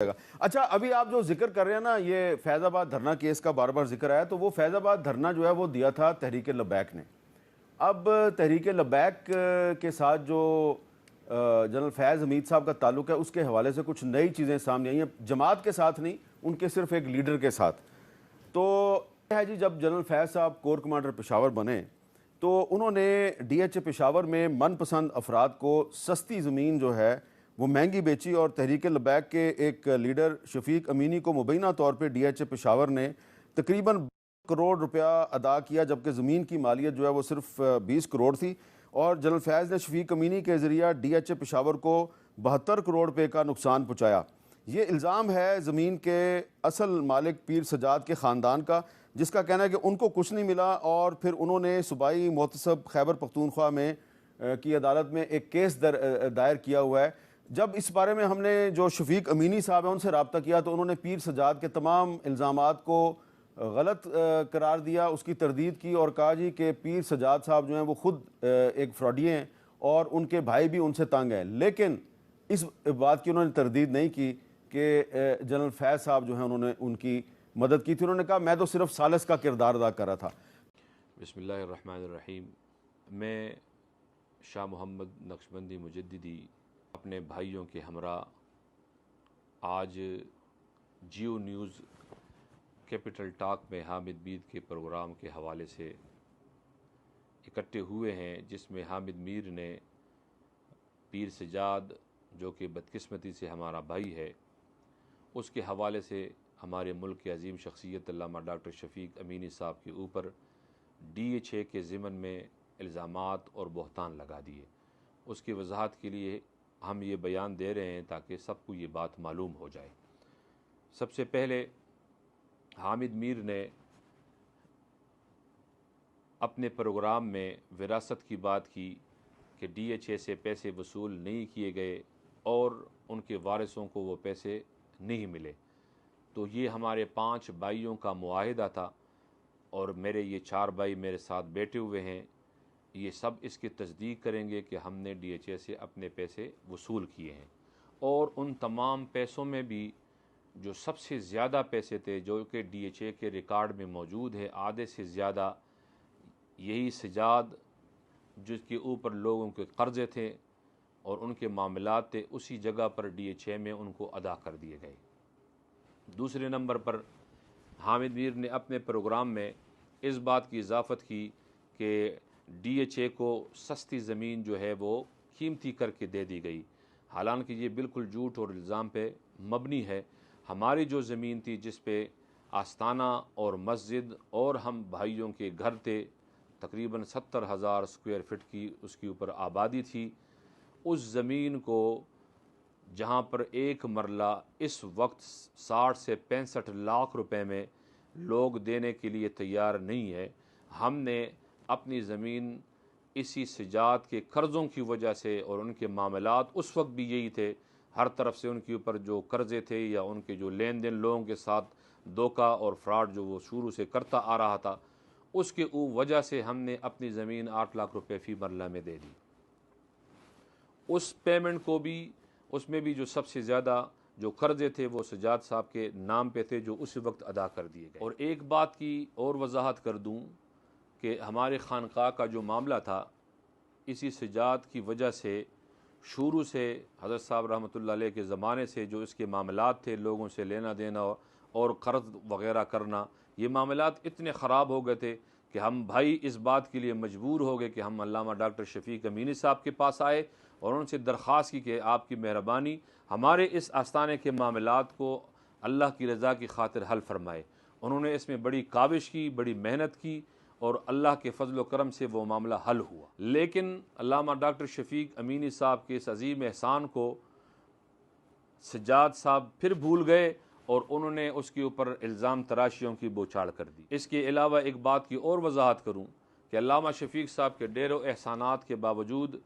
अच्छा, अभी आप जो जिक्र कर रहे हैं ना, ये फैज़ाबाद धरना केस का बार बार जिक्र आया, तो वो फैज़ाबाद धरना जो है वो दिया था तहरीक लब्बैक ने। अब तहरीक लब्बैक के साथ जो जनरल फैज़ हमीद साहब का ताल्लुक है, उसके हवाले से कुछ नई चीज़ें सामने आई हैं, जमात के साथ नहीं, उनके सिर्फ एक लीडर के साथ। तो है जी, जब जनरल फैज़ साहब कोर कमांडर पेशावर बने तो उन्होंने DH पेशावर में मनपसंद अफराद को सस्ती ज़मीन जो है वो महंगी बेची और तहरीक लब्बैक के एक लीडर शफीक अमीनी को मुबैना तौर पे DH पेशावर ने तकरीबन करोड़ रुपया अदा किया, जबकि ज़मीन की मालियत जो है वो सिर्फ 20 करोड़ थी। और जनरल फैज़ ने शफीक अमीनी के ज़रिए DH पेशावर को 72 करोड़ रुपये का नुकसान पहुँचाया। ये इल्ज़ाम है ज़मीन के असल मालिक पीर सजाद के ख़ानदान का, जिसका कहना है कि उनको कुछ नहीं मिला और फिर उन्होंने सूबाई मोहतसब खैबर पख्तूनख्वा में की अदालत में एक केस दायर किया हुआ है। जब इस बारे में हमने जो शफीक अमीनी साहब हैं उनसे रब्ता किया तो उन्होंने पीर सजाद के तमाम इल्ज़ामात को गलत करार दिया, उसकी तरदीद की और कहा जी कि पीर सजाद साहब जो हैं वो ख़ुद एक फ्रॉडी हैं और उनके भाई भी उनसे तंग हैं। लेकिन इस बात की उन्होंने तरदीद नहीं की कि जनरल फैज़ साहब जो हैं उन्होंने उनकी मदद की थी। उन्होंने कहा मैं तो सिर्फ सालिस का किरदार अदा कर रहा था। बिस्मिल्लाहिर्रहमानिर्रहीम। मैं शाह मोहम्मद नक्शबंदी मुजद्दिदी अपने भाइयों के हमरा आज जियो न्यूज़ कैपिटल टॉक में हामिद मीर के प्रोग्राम के हवाले से इकट्ठे हुए हैं, जिसमें हामिद मीर ने पीर सजाद जो कि बदकिस्मती से हमारा भाई है उसके हवाले से हमारे मुल्क के अजीम शख्सियत अल्लामा डॉक्टर शफीक अमीनी साहब के ऊपर DH के ज़िमन में इल्ज़ामात और बहतान लगा दिए। उसकी वजाहत के लिए हम ये बयान दे रहे हैं ताकि सबको ये बात मालूम हो जाए। सबसे पहले हामिद मीर ने अपने प्रोग्राम में विरासत की बात की कि DH से पैसे वसूल नहीं किए गए और उनके वारिसों को वो पैसे नहीं मिले। तो ये हमारे 5 भाइयों का मुआहिदा था और मेरे ये 4 भाई मेरे साथ बैठे हुए हैं, ये सब इसकी तस्दीक करेंगे कि हमने DH से अपने पैसे वसूल किए हैं। और उन तमाम पैसों में भी जो सबसे ज़्यादा पैसे थे जो कि DH के रिकॉर्ड में मौजूद है, आधे से ज़्यादा यही सजाद जिसके ऊपर लोगों के कर्ज़े थे और उनके मामलात थे, उसी जगह पर DH में उनको अदा कर दिए गए। दूसरे नंबर पर हामिद मीर ने अपने प्रोग्राम में इस बात की इजाफ़त की कि DH को सस्ती ज़मीन जो है वो कीमती करके दे दी गई। हालांकि ये बिल्कुल झूठ और इल्ज़ाम पे मबनी है। हमारी जो ज़मीन थी जिस पे आस्ताना और मस्जिद और हम भाइयों के घर थे, तकरीबन 70,000 स्क्वायर फिट की उसके ऊपर आबादी थी, उस ज़मीन को जहाँ पर एक मरला इस वक्त 60 से 65 लाख रुपए में लोग देने के लिए तैयार नहीं है, हमने अपनी ज़मीन इसी सजाद के कर्ज़ों की वजह से और उनके मामलात उस वक्त भी यही थे, हर तरफ से उनके ऊपर जो कर्ज़े थे या उनके जो लेन देन लोगों के साथ धोखा और फ्रॉड जो वो शुरू से करता आ रहा था, उसके वजह से हमने अपनी ज़मीन 8 लाख रुपए फ़ी मरला में दे दी। उस पेमेंट को भी उसमें भी जो सबसे ज़्यादा जो कर्ज़े थे वो सजाद साहब के नाम पे थे जो उसी वक्त अदा कर दिए गए। और एक बात की और वजाहत कर दूं कि हमारे खानका का जो मामला था, इसी सजाद की वजह से शुरू से हज़रत साहब रहमतुल्लाह अलैह के ज़माने से जो इसके मामलात थे, लोगों से लेना देना और कर्ज़ वग़ैरह करना, ये मामलात इतने ख़राब हो गए थे कि हम भाई इस बात के लिए मजबूर हो गए कि हम अल्लामा डॉक्टर शफीक अमीनी साहब के पास आए और उनसे दरख्वास्त की कि आपकी मेहरबानी हमारे इस आस्थाने के मामलात को अल्लाह की रज़ा की खातिर हल फरमाए। उन्होंने इसमें बड़ी काविश की, बड़ी मेहनत की और अल्लाह के फजल करम से वो मामला हल हुआ। लेकिन अल्लामा डॉक्टर शफीक अमीनी साहब के इस अजीम एहसान को सजाद साहब फिर भूल गए और उन्होंने उसके ऊपर इल्ज़ाम तराशियों की बौछार कर दी। इसके अलावा एक बात की और वजाहत करूँ कि अल्लामा शफीक साहब के ढेरों एहसानात के बावजूद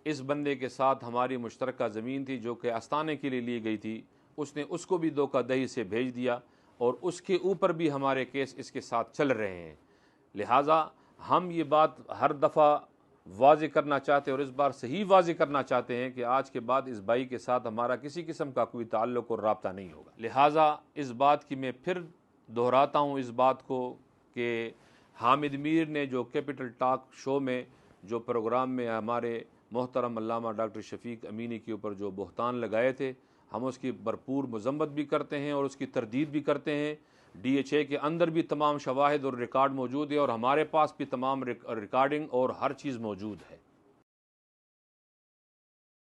इस बंदे के साथ हमारी मुश्तरका ज़मीन थी जो कि आस्ताने के लिए ली गई थी, उसने उसको भी धोखाधड़ी से भेज दिया और उसके ऊपर भी हमारे केस इसके साथ चल रहे हैं। लिहाजा हम ये बात हर दफ़ा वाज़े करना चाहते हैं और इस बार सही वाज़े करना चाहते हैं कि आज के बाद इस भाई के साथ हमारा किसी किस्म का कोई ताल्लुक़ और राब्ता नहीं होगा। लिहाजा इस बात की मैं फिर दोहराता हूँ इस बात को कि हामिद मीर ने जो कैपिटल टॉक शो में जो प्रोग्राम में हमारे मोहतरम अल्लामा डॉक्टर शफीक अमीनी के ऊपर जो बहतान लगाए थे, हम उसकी भरपूर मजम्मत भी करते हैं और उसकी तरदीद भी करते हैं। DHA के अंदर भी तमाम शवाहिद और रिकॉर्ड मौजूद है और हमारे पास भी तमाम रिकॉर्डिंग और हर चीज़ मौजूद है।